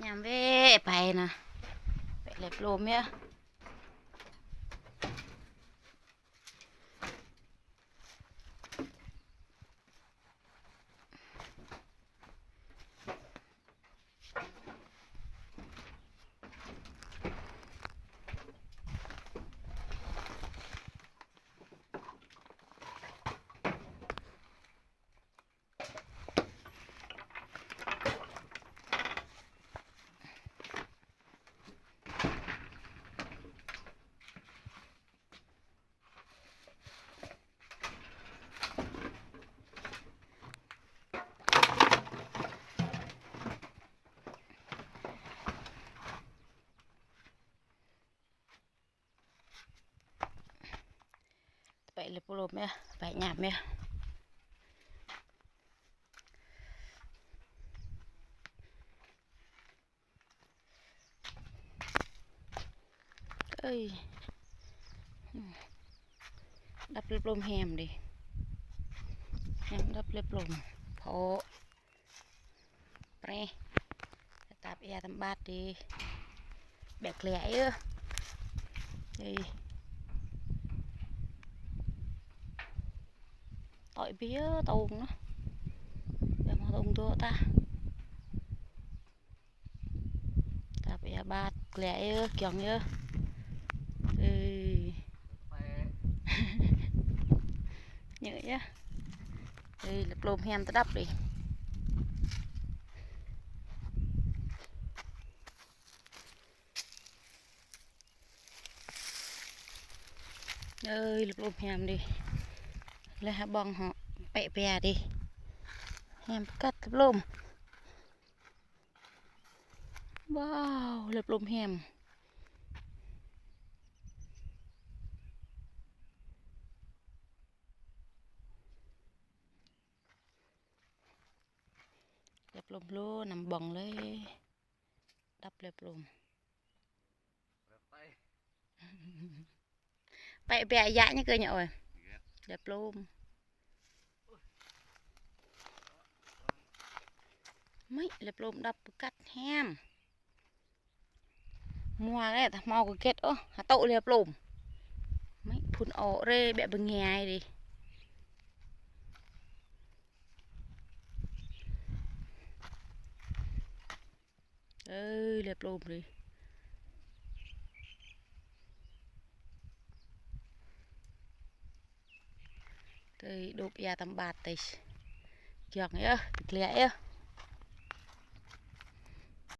nhảm về bài nè vậy lẹp lồm nhá. Vậy lẹp lồm nhá, vậy nhảm nhá. Ơi đập lẹp lồm hèm đi, hèm đập lẹp lồm phô pre tạp e tầm bát đi bẹt lẻ ư đi tội bía tùng nó để mà tùng tua ta tạp e bát lẻ ư kiòng ư nhớ nhá. Đây lẹp lồm hèm ta đắp đi. Ơi lẹp lồm hèm đi lấy hạ bong họ bẹ bè đi hèm cắt lẹp lồm. Wow lẹp lồm hèm lẹp lồm luôn nằm bồng lấy đắp lẹp lồm bẹ bẹ dại như cơ nhậu rồi lẹp lồm mấy lẹp lồm đắp cắt hèm mua cái ta mau cái kết ơ hả tậu lẹp lồm mấy phun ổ rê bẹ bừng nghe đi ơi lẹp lồm đi đây đục ya tầm bạt đây chọn nhá lẹ nhá.